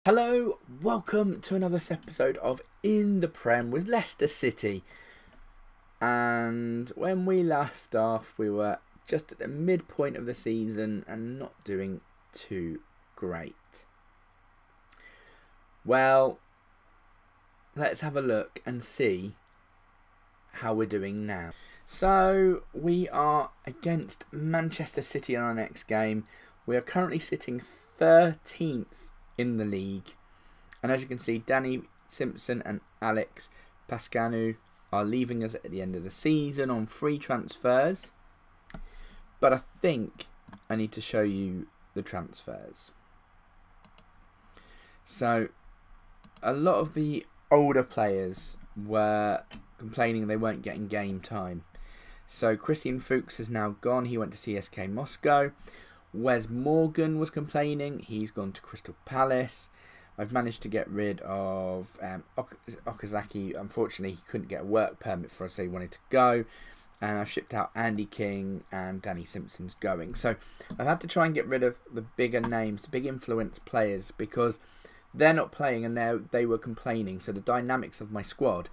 Hello, welcome to another episode of In The Prem with Leicester City. And when we left off, we were just at the midpoint of the season and not doing too great. Well, let's have a look and see how we're doing now. So, we are against Manchester City in our next game. We are currently sitting 13th in the league, and as you can see, Danny Simpson and Alex Pascanu are leaving us at the end of the season on free transfers. But I think I need to show you the transfers. So a lot of the older players were complaining they weren't getting game time. So Christian Fuchs is now gone. He went to CSK Moscow. Wes Morgan was complaining. He's gone to Crystal Palace. I've managed to get rid of Okazaki. Unfortunately, he couldn't get a work permit for us, so he wanted to go. And I've shipped out Andy King, and Danny Simpson's going. So I've had to try and get rid of the bigger names, the big influence players, because they're not playing and they were complaining. So the dynamics of my squad,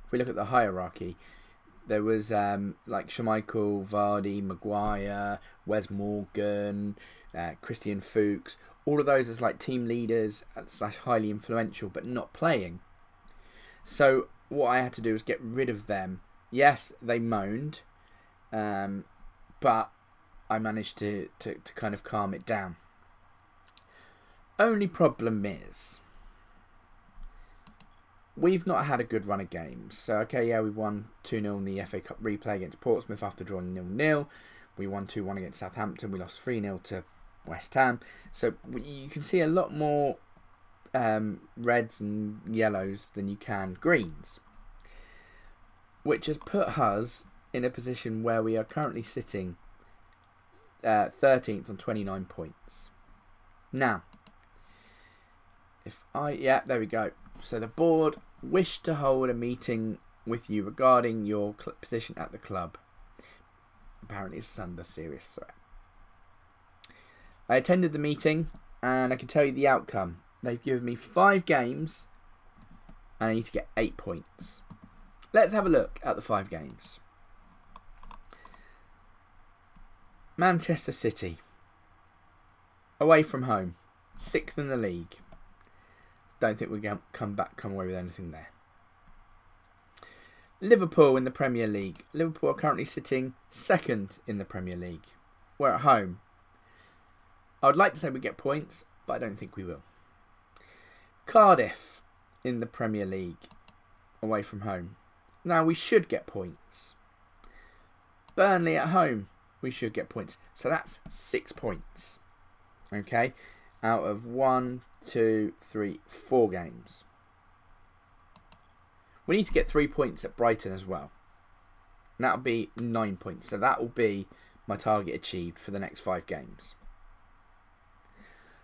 if we look at the hierarchy, there was like Schmeichel, Vardy, Maguire, Wes Morgan, Christian Fuchs. All of those as like team leaders / highly influential, but not playing. So what I had to do was get rid of them. Yes, they moaned, but I managed to kind of calm it down. Only problem is, we've not had a good run of games. So, okay, yeah, we won 2-0 in the FA Cup replay against Portsmouth after drawing 0-0. We won 2-1 against Southampton. We lost 3-0 to West Ham. So, you can see a lot more reds and yellows than you can greens. Which has put us in a position where we are currently sitting 13th on 29 points. Now, yeah, there we go. So the board wished to hold a meeting with you regarding your position at the club. Apparently it's under serious threat. I attended the meeting and I can tell you the outcome. They've given me 5 games and I need to get 8 points. Let's have a look at the 5 games. Manchester City. Away from home. 6th in the league. Don't think we're going to come away with anything there. Liverpool in the Premier League. Liverpool are currently sitting 2nd in the Premier League. We're at home. I would like to say we get points, but I don't think we will. Cardiff in the Premier League. Away from home. Now we should get points. Burnley at home. We should get points. So that's 6 points. Okay. Out of 1, 2, 3, 4 games. We need to get 3 points at Brighton as well. And that'll be 9 points. So that will be my target achieved for the next 5 games.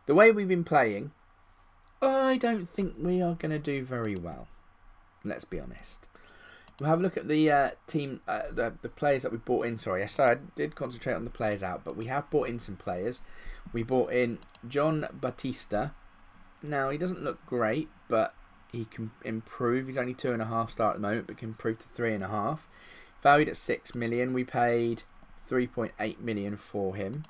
The way we've been playing, I don't think we are going to do very well. Let's be honest. We'll have a look at the team, the players that we bought in. Sorry, I did concentrate on the players out, but we have bought in some players. We bought in John Batista. Now, he doesn't look great, but he can improve. He's only 2.5 star at the moment, but can improve to 3.5. Valued at 6 million. We paid 3.8 million for him.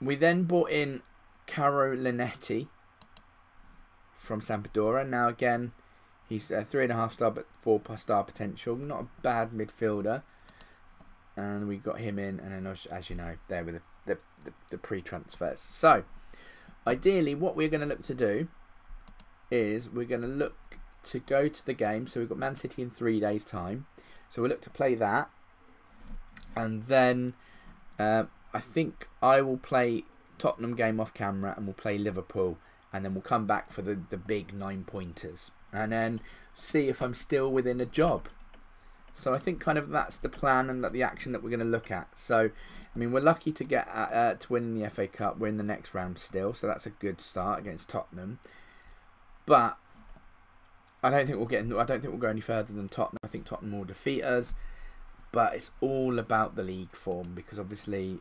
We then bought in Caro Linetti from Sampdoria. Now, again, he's 3.5 star, but 4 star potential. Not a bad midfielder. And we got him in, and then, as you know, there with the pre-transfers. So, ideally, what we're going to look to do is we're going to look to go to the game. So we've got Man City in 3 days' time. So we'll look to play that. And then I think I will play Tottenham game off camera, and we'll play Liverpool. And then we'll come back for the big 9-pointers. And then see if I'm still within a job. So I think kind of that's the plan and the action that we're going to look at. So, I mean, we're lucky to get to win the FA Cup. We're in the next round still, so that's a good start against Tottenham. But I don't think we'll go any further than Tottenham. I think Tottenham will defeat us. But it's all about the league form, because obviously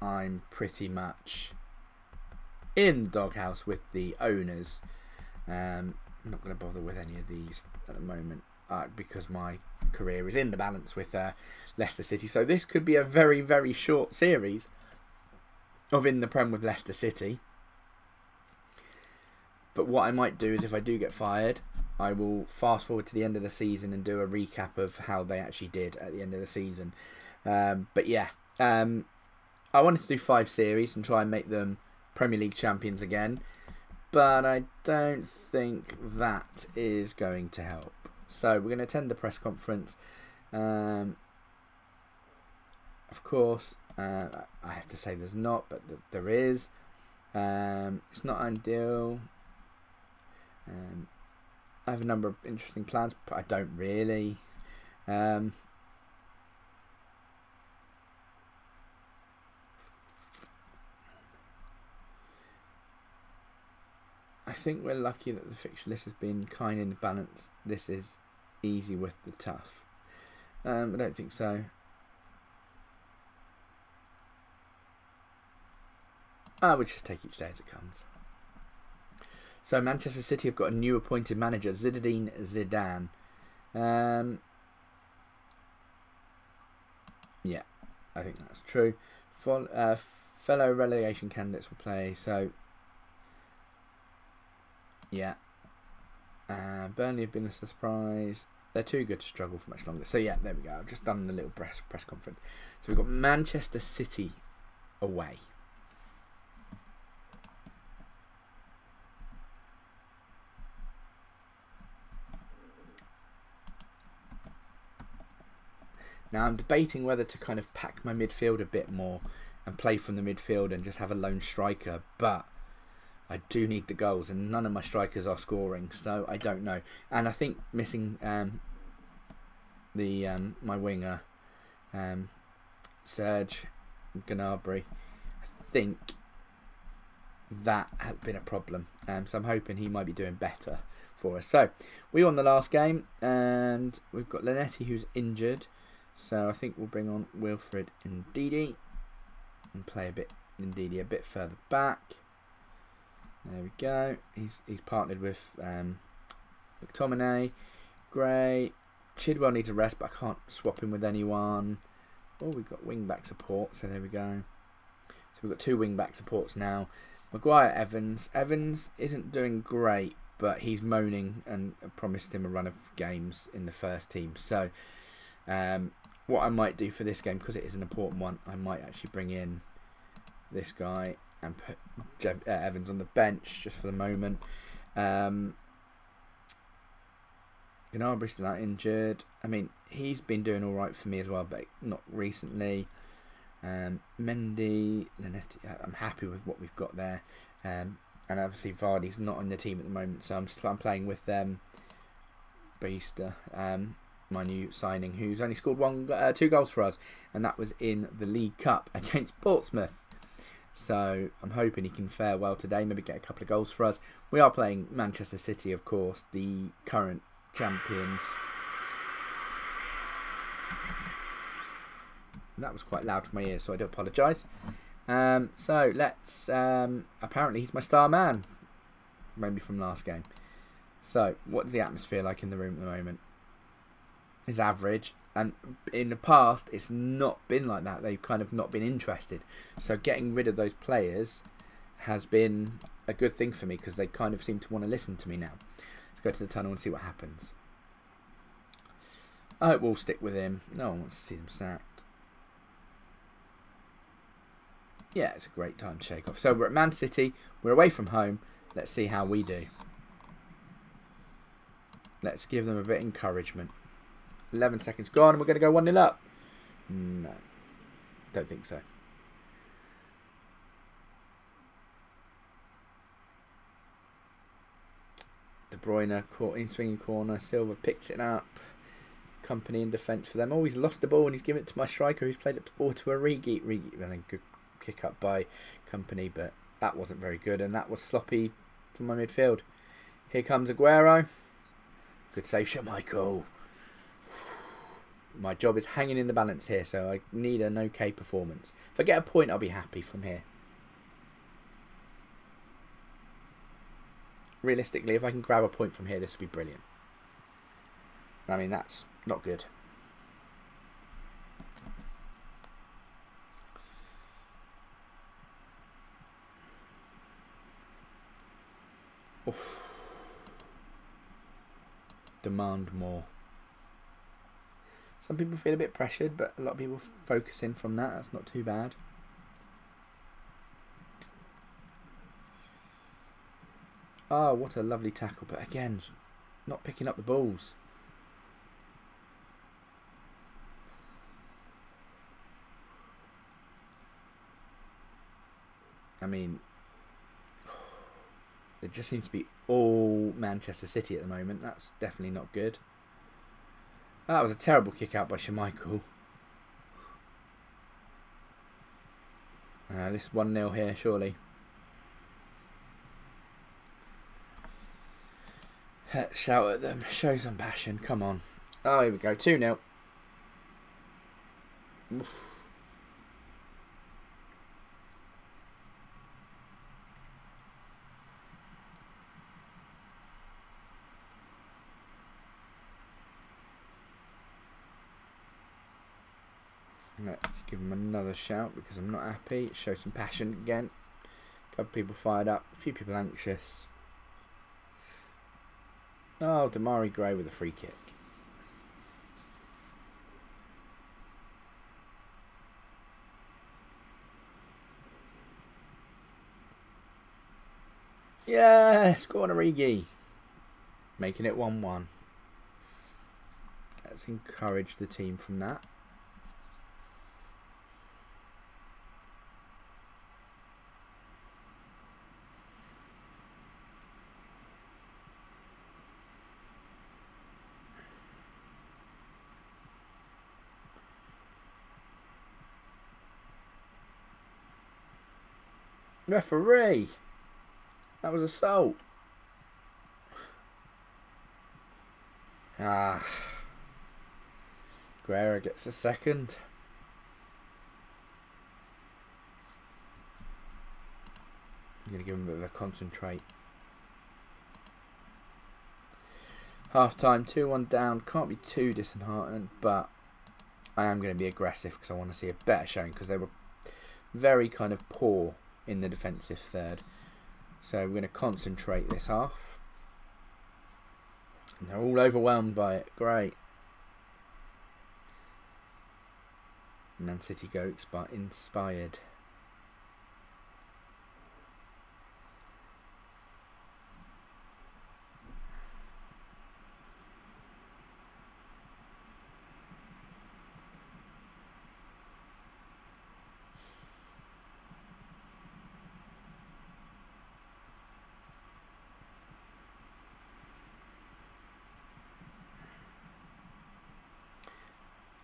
I'm pretty much in the doghouse with the owners. I'm not going to bother with any of these at the moment because my career is in the balance with Leicester City. So this could be a very, very short series of In the Prem with Leicester City. But what I might do is, if I do get fired, I will fast forward to the end of the season and do a recap of how they actually did at the end of the season. But yeah, I wanted to do 5 series and try and make them Premier League champions again. But I don't think that is going to help. So we're going to attend the press conference. Of course, I have to say there's not, but there is. It's not ideal. I have a number of interesting plans, but I don't really. I think we're lucky that the fixture list has been kind in the balance. This is easy with the tough. I don't think so. We'll just take each day as it comes. So Manchester City have got a new appointed manager, Zinedine Zidane. Yeah, I think that's true. Fellow relegation candidates will play. So yeah, Burnley have been a surprise. They're too good to struggle for much longer. So yeah, there we go. I've just done the little press conference. So we've got Manchester City away. Now I'm debating whether to kind of pack my midfield a bit more and play from the midfield and just have a lone striker, but I do need the goals and none of my strikers are scoring, so I don't know. And I think missing my winger, Serge Gnabry, I think that has been a problem. So I'm hoping he might be doing better for us. So we won the last game and we've got Linetti who's injured. So I think we'll bring on Wilfred Ndidi and play a bit Ndidi a bit further back. There we go. He's partnered with McTominay. Great. Chidwell needs a rest, but I can't swap him with anyone. Oh, we've got wing back support. So there we go. So we've got 2 wing back supports now. Maguire, Evans. Evans isn't doing great, but he's moaning and I promised him a run of games in the first team. So what I might do for this game, because it is an important one, I might actually bring in this guy and put Evans on the bench just for the moment. Gnabry's still out injured. I mean, he's been doing all right for me as well, but not recently. Mendy, Linetti, I'm happy with what we've got there. And obviously Vardy's not on the team at the moment, so I'm playing with Beaster, my new signing, who's only scored 2 goals for us, and that was in the League Cup against Portsmouth. So I'm hoping he can fare well today, maybe get a couple of goals for us. We are playing Manchester City, of course, the current champions. That was quite loud for my ears, so I do apologise. So let's... apparently he's my star man, maybe from last game. So what's the atmosphere like in the room at the moment? It's average, and in the past it's not been like that. They've kind of not been interested, so getting rid of those players has been a good thing for me because they kind of seem to want to listen to me now. Let's go to the tunnel and see what happens. I hope we'll stick with him. No one wants to see him sacked. Yeah, it's a great time to shake off. So we're at Man City, we're away from home. Let's see how we do. Let's give them a bit of encouragement. 11 seconds gone and we're going to go 1-0 up. No, don't think so. De Bruyne caught in swinging corner. Silva picks it up. Company in defence for them. Oh, he's lost the ball and he's given it to my striker who's played it forward to Origi. And a good kick up by Company, but that wasn't very good and that was sloppy from my midfield. Here comes Aguero. Good save, Schmeichel. My job is hanging in the balance here, so I need an okay performance. If I get a point, I'll be happy from here. realistically, if I can grab a point from here, this would be brilliant. I mean, that's not good. Oof. Demand more. Some people feel a bit pressured, but a lot of people focus in from that. That's not too bad. Oh, what a lovely tackle. But again, not picking up the balls. I mean, it just seems to be all Manchester City at the moment. That's definitely not good. That was a terrible kick out by Schmeichel. This 1-0 here, surely. Let's shout at them. Show some passion. Come on. Oh, here we go. 2-0. Oof. Let's give him another shout because I'm not happy. Show some passion again. A couple of people fired up. A few people anxious. Oh, Damari Gray with a free kick. Yes, go on, Origi. Making it 1-1. Let's encourage the team from that. Referee! That was assault. Ah. Guerra gets a second. I'm going to give him a bit of a concentrate. Half time, 2-1 down. Can't be too disheartened, but I am going to be aggressive because I want to see a better showing because they were very kind of poor in the defensive third. So we're going to concentrate this half. And they're all overwhelmed by it. Great. Man City go inspired.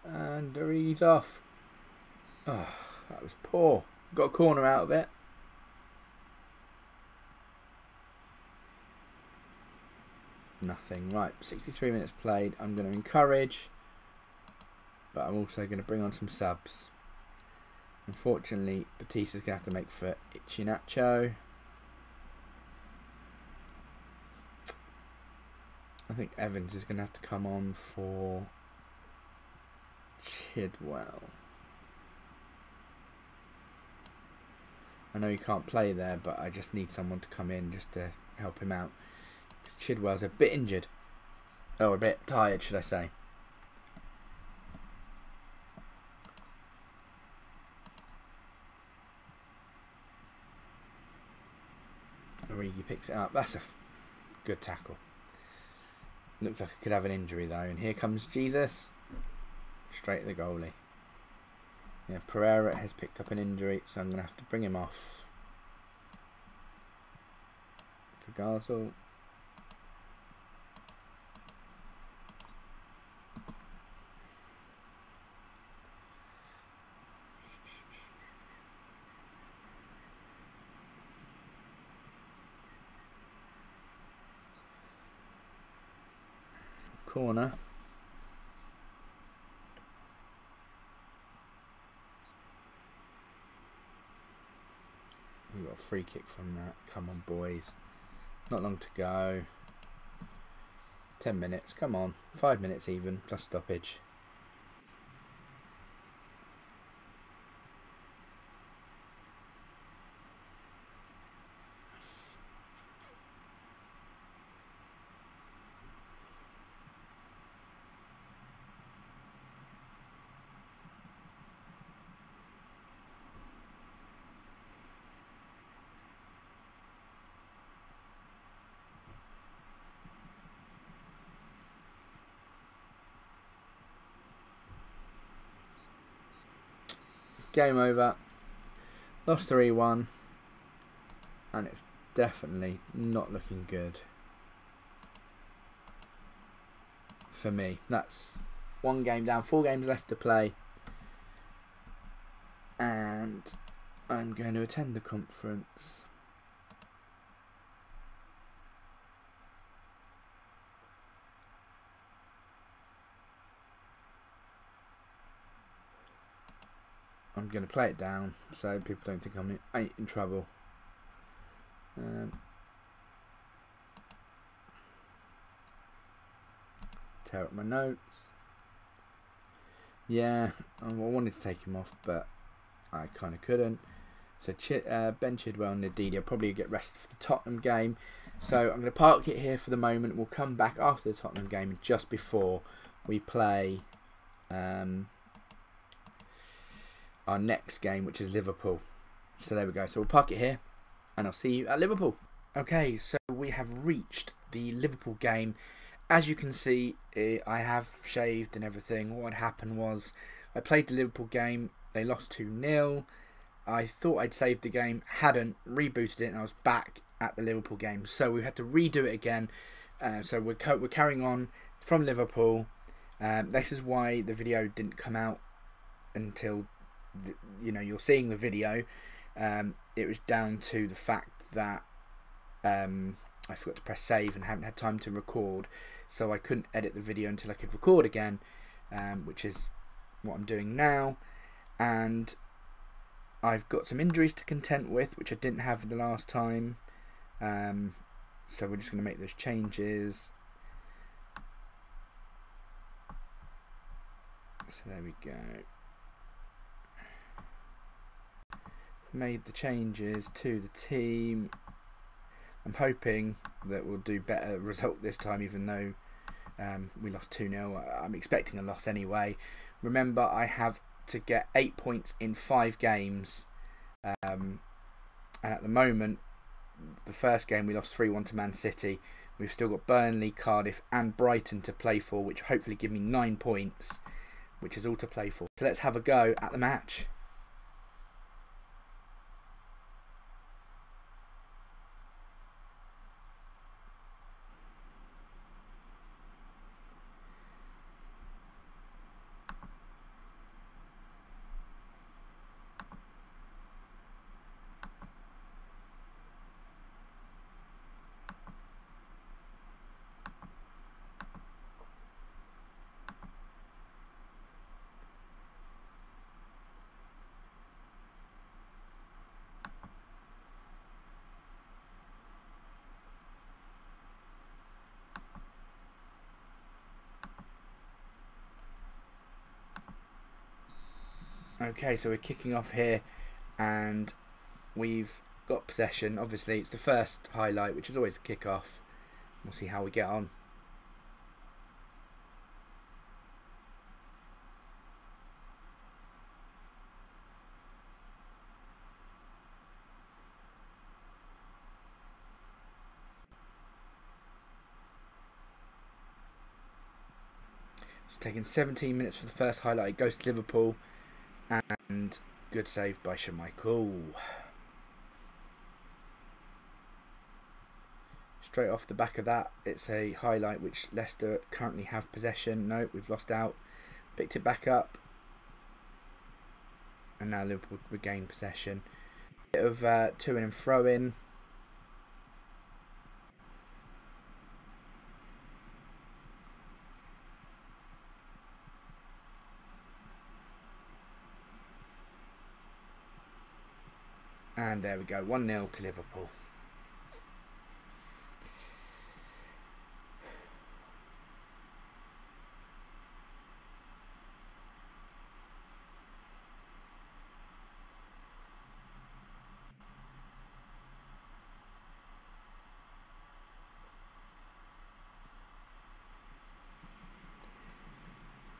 And he's off. Oh, that was poor. Got a corner out of it. Nothing. Right, 63 minutes played. I'm going to encourage, but I'm also going to bring on some subs. Unfortunately, Batista's going to have to make for Iheanacho. I think Evans is going to have to come on for Chidwell. I know he can't play there, but I just need someone to come in just to help him out. Chidwell's a bit injured. Oh, a bit tired, should I say. Origi picks it up. That's a good tackle. Looks like I could have an injury though. And here comes Jesus. Straight at the goalie. Yeah, Pereira has picked up an injury, so I'm going to have to bring him off. For Gazel. Corner. We got a free kick from that. Come on, boys. Not long to go. 10 minutes, come on. 5 minutes even, plus stoppage. Game over. Lost 3-1. And it's definitely not looking good for me. That's one game down, 4 games left to play. And I'm going to attend the conference. I'm going to play it down so people don't think I'm in trouble. Tear up my notes. Yeah, I wanted to take him off, but I kind of couldn't. So Ben Chidwell and Ndidi probably get rested for the Tottenham game. So I'm going to park it here for the moment. We'll come back after the Tottenham game, just before we play our next game, which is Liverpool. So there we go. So we'll park it here, and I'll see you at Liverpool. Okay, so we have reached the Liverpool game. As you can see, I have shaved and everything. What had happened was I played the Liverpool game. They lost 2-0. I thought I'd saved the game, hadn't, rebooted it, and I was back at the Liverpool game. So we had to redo it again. So we're carrying on from Liverpool. This is why the video didn't come out until you're seeing the video. It was down to the fact that I forgot to press save and haven't had time to record, so I couldn't edit the video until I could record again, which is what I'm doing now. And I've got some injuries to contend with, which I didn't have the last time, so we're just going to make those changes. So there we go. Made the changes to the team. I'm hoping that we'll do better result this time, even though we lost 2-0. I'm expecting a loss anyway. Remember, I have to get 8 points in 5 games. And at the moment, the first game we lost 3-1 to Man City. We've still got Burnley, Cardiff and Brighton to play for, which hopefully give me 9 points, which is all to play for. So let's have a go at the match. Okay, so we're kicking off here and we've got possession. Obviously it's the first highlight, which is always a kick-off. We'll see how we get on. It's taking 17 minutes for the first highlight. It goes to Liverpool. And good save by Schmeichel. Straight off the back of that, it's a highlight which Leicester currently have possession. No, we've lost out. Picked it back up. And now Liverpool regain possession. Bit of to and throw in. And there we go, 1-0 to Liverpool.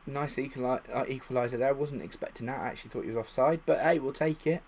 Nice equaliser there. Wasn't expecting that. I actually thought he was offside, but hey, we'll take it.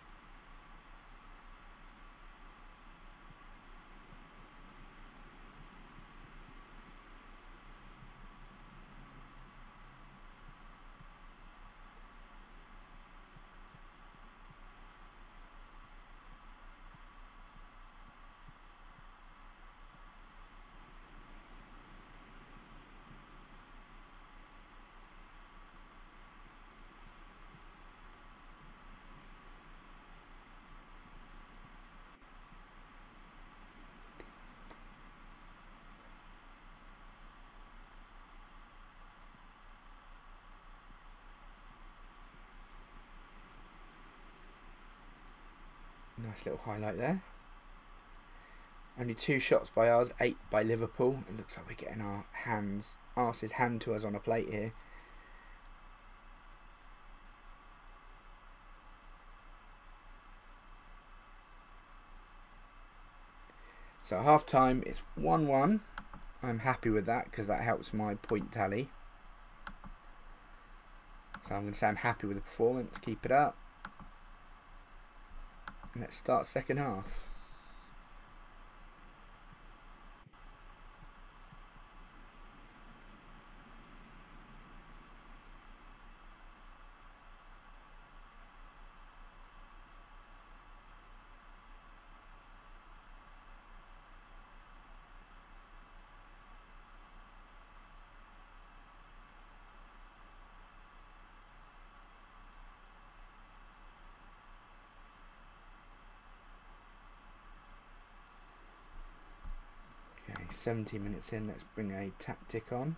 Nice little highlight there. Only 2 shots by ours, 8 by Liverpool. It looks like we're getting our arses hand to us on a plate here. So at half time it's 1-1. I'm happy with that because that helps my point tally. So I'm going to say I'm happy with the performance. Keep it up. Let's start second half. Okay, 70 minutes in, let's bring a tactic on.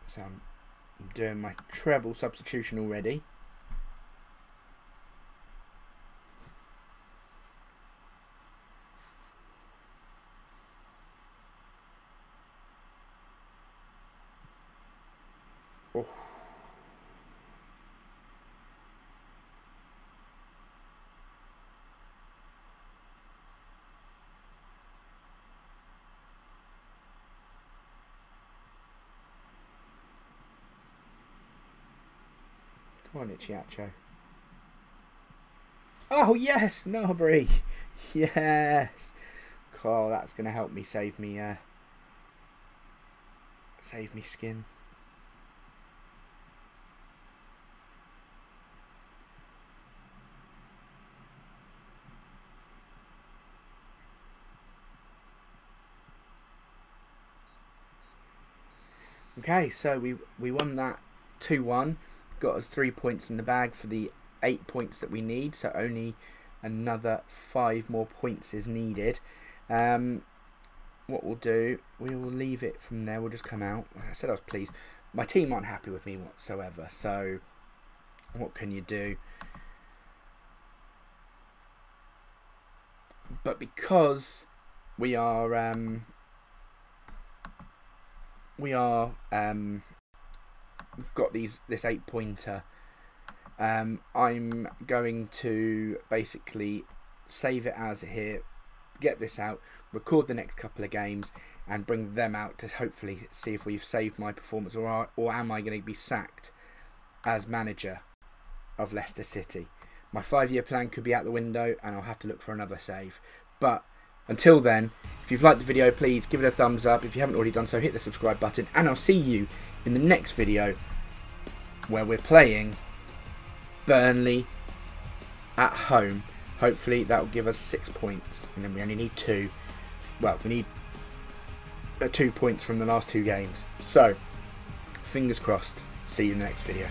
So I'm doing my treble substitution already. Oh. Come on, Ichiacho. Oh, yes! Narbury! Yes! Oh, that's going to help me save me skin. Okay, so we won that 2-1. Got us 3 points in the bag for the 8 points that we need, so only another 5 more points is needed. What we'll do, we will leave it from there. We'll just come out. Like I said, I was pleased. My team aren't happy with me whatsoever, so what can you do? But because we are got this 8-pointer, I'm going to basically save it as here, get this out, record the next couple of games and bring them out to hopefully see if we've saved my performance, or am I going to be sacked as manager of Leicester City. My 5-year plan could be out the window and I'll have to look for another save. But until then, if you've liked the video, please give it a thumbs up. If you haven't already done so, hit the subscribe button, and I'll see you in the next video where we're playing Burnley at home. Hopefully that will give us 6 points, and then we only need 2. Well, we need 2 points from the last 2 games. So, fingers crossed. See you in the next video.